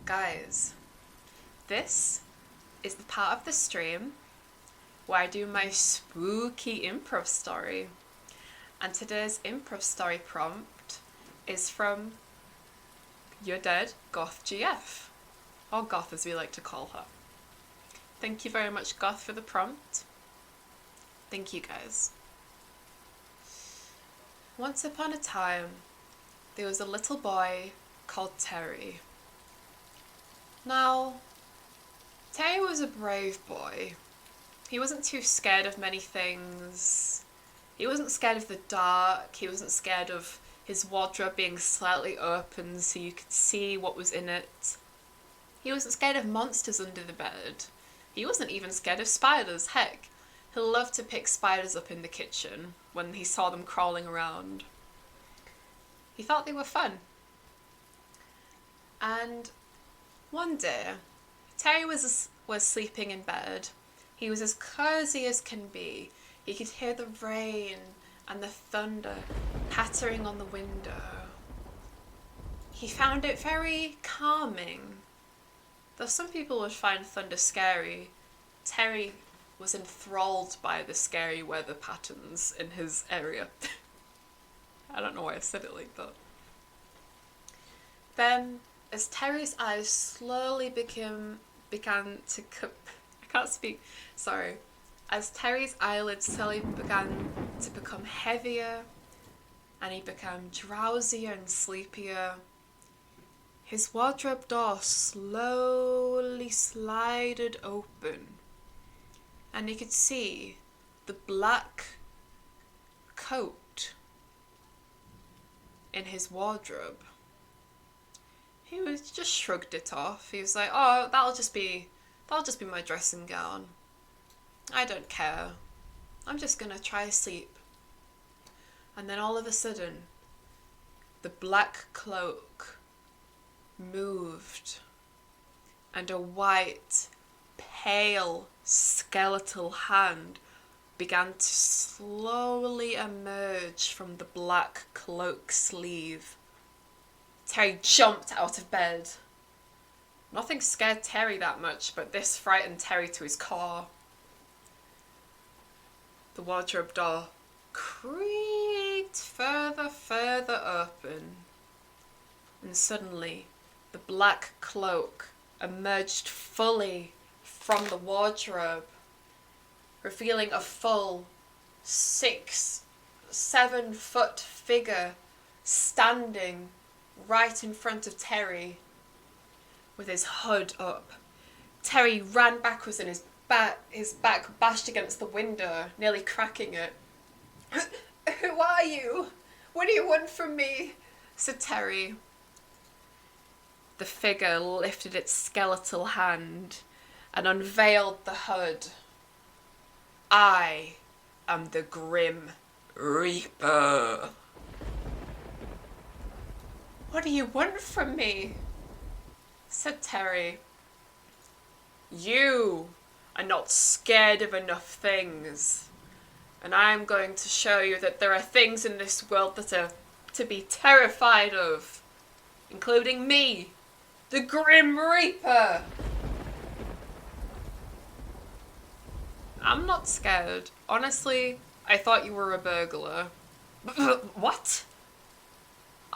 Guys, this is the part of the stream where I do my spooky improv story. And today's improv story prompt is from You're Dead, Goth GF. Or Goth as we like to call her. Thank you very much, Goth, for the prompt. Thank you, guys. Once upon a time, there was a little boy called Terry. Now, Terry was a brave boy. He wasn't too scared of many things. He wasn't scared of the dark. He wasn't scared of his wardrobe being slightly open so you could see what was in it. He wasn't scared of monsters under the bed. He wasn't even scared of spiders. Heck, he loved to pick spiders up in the kitchen when he saw them crawling around. He thought they were fun. And one day, Terry was sleeping in bed. He was as cozy as can be. He could hear the rain and the thunder pattering on the window. He found it very calming. Though some people would find thunder scary, Terry was enthralled by the scary weather patterns in his area. I don't know why I said it like that. Then, as Terry's eyes slowly began to I can't speak, sorry. As Terry's eyelids slowly began to become heavier and he became drowsier and sleepier, his wardrobe door slowly slided open and he could see the black coat in his wardrobe. He was just shrugged it off. He was like, "Oh, that'll just be my dressing gown. I don't care. I'm just gonna try to sleep." And then all of a sudden, the black cloak moved and a white, pale, skeletal hand began to slowly emerge from the black cloak sleeve. Terry jumped out of bed. Nothing scared Terry that much, but this frightened Terry to his core. The wardrobe door creaked further open, and suddenly the black cloak emerged fully from the wardrobe, revealing a full 6-7 foot figure standing right in front of Terry with his hood up. Terry ran backwards and his back bashed against the window, nearly cracking it. "Who are you? What do you want from me?" said Terry. The figure lifted its skeletal hand and unveiled the hood. "I am the Grim Reaper." "What do you want from me?" said Terry. "You are not scared of enough things, and I'm going to show you that there are things in this world that are to be terrified of, including me, the Grim Reaper." "I'm not scared. Honestly, I thought you were a burglar." "What?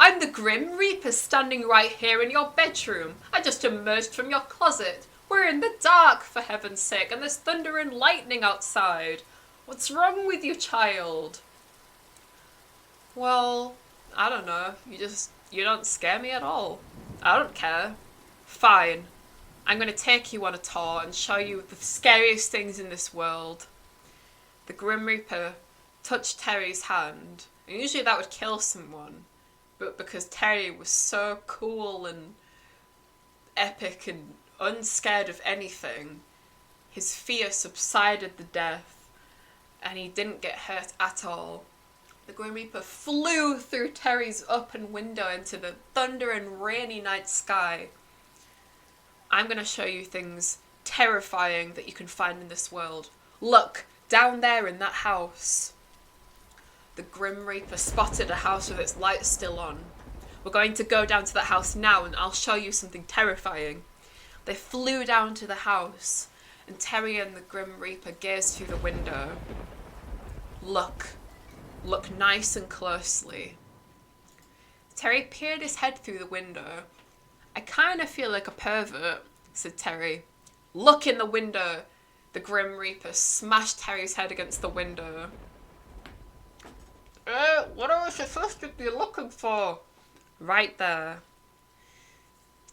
I'm the Grim Reaper standing right here in your bedroom. I just emerged from your closet. We're in the dark, for heaven's sake, and there's thunder and lightning outside. What's wrong with you, child?" "Well, I don't know. You don't scare me at all." "I don't care." "Fine. I'm going to take you on a tour and show you the scariest things in this world." The Grim Reaper touched Terry's hand, and usually that would kill someone. But because Terry was so cool and epic and unscared of anything, his fear subsided to death, and he didn't get hurt at all. The Grim Reaper flew through Terry's open window into the thunder and rainy night sky. "I'm going to show you things terrifying that you can find in this world. Look, down there in that house." The Grim Reaper spotted a house with its lights still on. We're going to go down to that house now and I'll show you something terrifying. They flew down to the house and Terry and the Grim Reaper gazed through the window. Look nice and closely. Terry peered his head through the window. I kind of feel like a pervert, said Terry. Look in the window. The Grim Reaper smashed Terry's head against the window. What are we supposed to be looking for? Right there.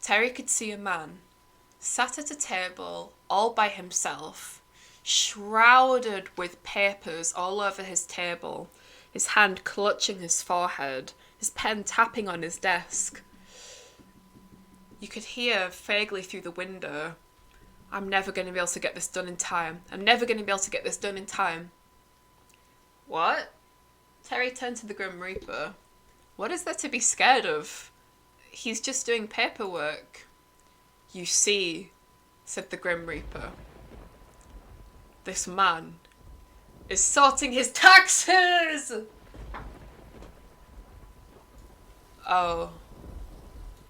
Terry could see a man, sat at a table, all by himself, shrouded with papers all over his table, his hand clutching his forehead, his pen tapping on his desk. You could hear vaguely through the window, I'm never going to be able to get this done in time. I'm never going to be able to get this done in time. What? Terry turned to the Grim Reaper. What is there to be scared of? He's just doing paperwork. You see, said the Grim Reaper, this man is sorting his taxes! Oh,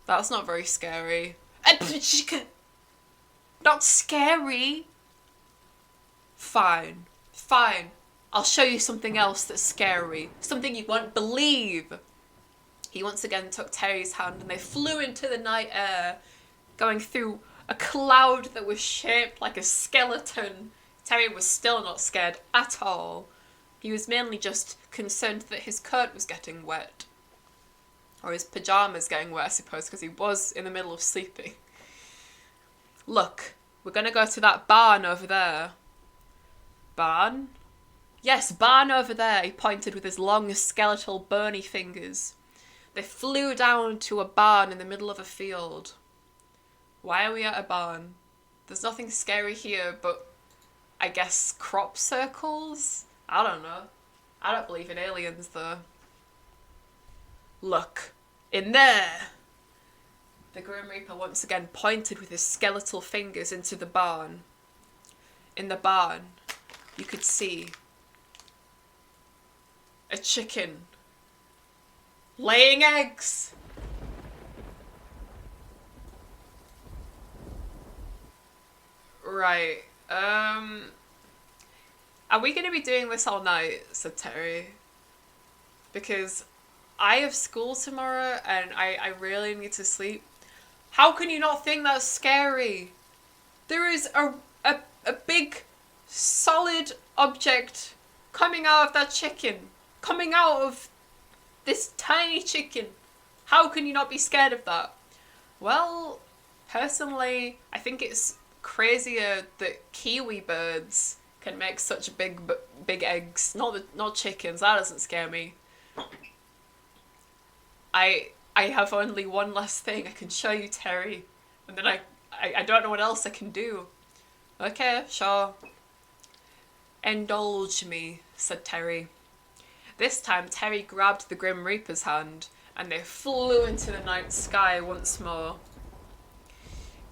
that's not very scary. Not scary. Fine. I'll show you something else that's scary. Something you won't believe. He once again took Terry's hand and they flew into the night air, going through a cloud that was shaped like a skeleton. Terry was still not scared at all. He was mainly just concerned that his coat was getting wet. Or his pyjamas getting wet, I suppose, because he was in the middle of sleeping. Look, we're going to go to that barn over there. Barn? Yes, barn over there, he pointed with his long skeletal bony fingers. They flew down to a barn in the middle of a field. Why are we at a barn? There's nothing scary here, but I guess crop circles? I don't know. I don't believe in aliens, though. Look, in there! The Grim Reaper once again pointed with his skeletal fingers into the barn. In the barn, you could see a chicken laying eggs. Right, are we going to be doing this all night, said Terry. Because I have school tomorrow and I really need to sleep. How can you not think that's scary? There is a big, solid object coming out of that chicken. Coming out of this tiny chicken. How can you not be scared of that? Well, personally, I think it's crazier that kiwi birds can make such big eggs. Not chickens. That doesn't scare me. I have only one last thing I can show you, Terry. And then I don't know what else I can do. Okay, sure. Indulge me, said Terry. This time Terry grabbed the Grim Reaper's hand and they flew into the night sky once more.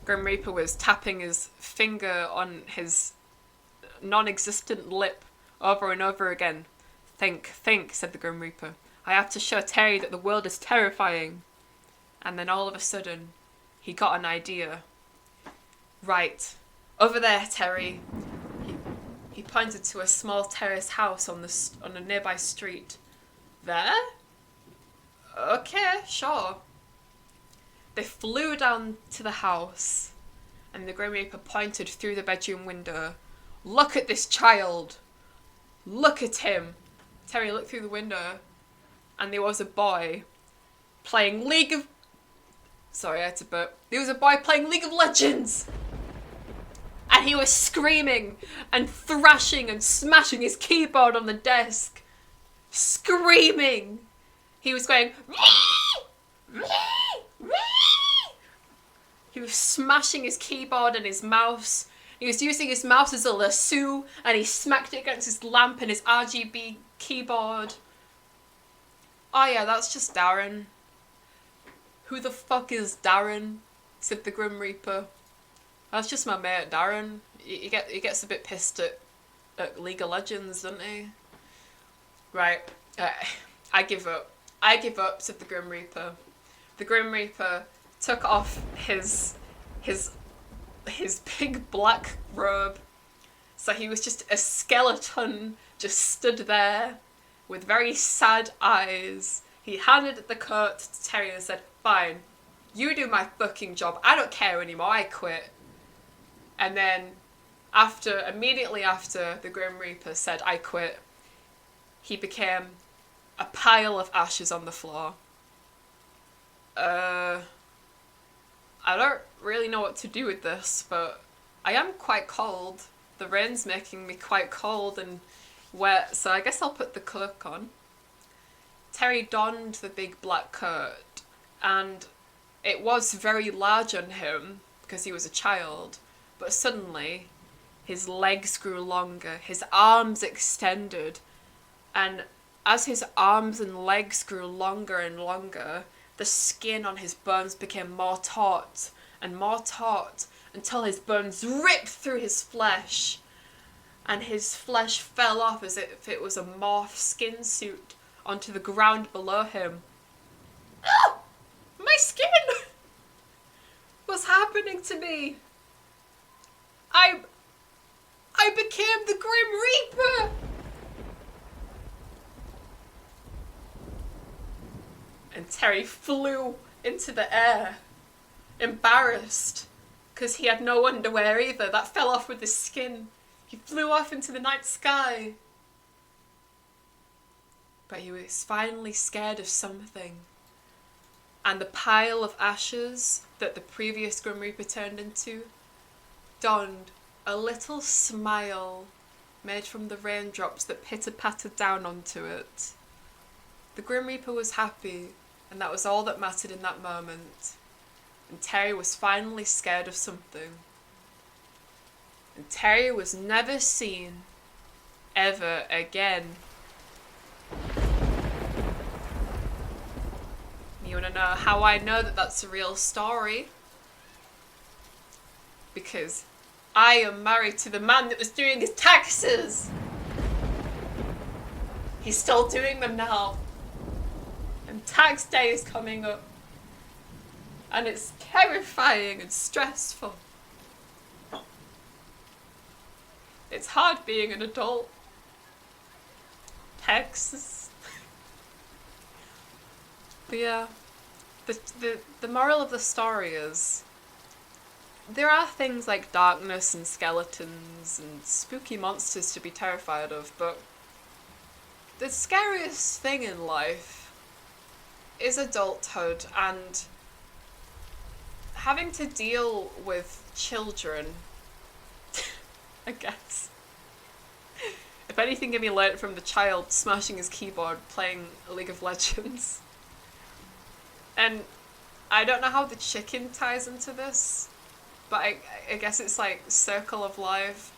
Grim Reaper was tapping his finger on his non-existent lip over and over again. Think, said the Grim Reaper. I have to show Terry that the world is terrifying. And then all of a sudden, he got an idea. Right, over there, Terry. He pointed to a small terrace house on a nearby street. There? Okay, sure. They flew down to the house, and the Grim Reaper pointed through the bedroom window. Look at this child! Look at him! Terry looked through the window, and there was a boy playing Sorry, I had to burp. There was a boy playing League of Legends! And he was screaming and thrashing and smashing his keyboard on the desk. Screaming! He was going... He was smashing his keyboard and his mouse. He was using his mouse as a lasso, and he smacked it against his lamp and his RGB keyboard. Oh yeah, that's just Darren. Who the fuck is Darren? Said the Grim Reaper. That's just my mate, Darren. He gets a bit pissed at League of Legends, doesn't he? Right. I give up. Said the Grim Reaper. the Grim Reaper took off his big black robe, so he was just a skeleton just stood there with very sad eyes. He handed the coat to Terry and said, "Fine, you do my fucking job. I don't care anymore. I quit." And then immediately after the Grim Reaper said, "I quit," he became a pile of ashes on the floor. I don't really know what to do with this, but I am quite cold. The rain's making me quite cold and wet, so I guess I'll put the cloak on. Terry donned the big black coat, and it was very large on him because he was a child, but suddenly his legs grew longer, his arms extended, and as his arms and legs grew longer and longer, the skin on his bones became more taut and more taut until his bones ripped through his flesh and his flesh fell off as if it was a morph skin suit onto the ground below him. Ah! My skin! What's happening to me? I became the Grim Reaper! And Terry flew into the air, embarrassed, because he had no underwear either. That fell off with his skin. He flew off into the night sky. But he was finally scared of something. And the pile of ashes that the previous Grim Reaper turned into donned a little smile made from the raindrops that pitter-pattered down onto it. The Grim Reaper was happy, and that was all that mattered in that moment. And Terry was finally scared of something. And Terry was never seen ever again. You wanna know how I know that that's a real story? Because I am married to the man that was doing his taxes! He's still doing them now. And tax day is coming up. And it's terrifying and stressful. It's hard being an adult. Taxes. But yeah, the moral of the story is there are things like darkness and skeletons and spooky monsters to be terrified of, but the scariest thing in life is adulthood and having to deal with children, I guess. If anything can be learnt from the child smashing his keyboard playing League of Legends. And I don't know how the chicken ties into this, but I guess it's like circle of life,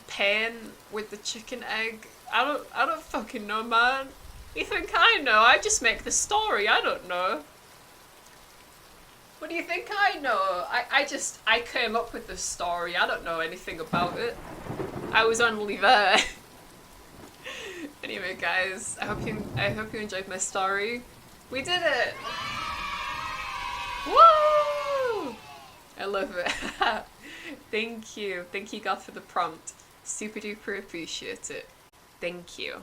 pain with the chicken egg. I don't fucking know, man. You think I know? I just make the story. I don't know. What do you think I know? I came up with this story. I don't know anything about it. I was only there. Anyway, guys, I hope you enjoyed my story. We did it! Woo! I love it. Thank you. Thank you, God, for the prompt. Super duper appreciate it. Thank you.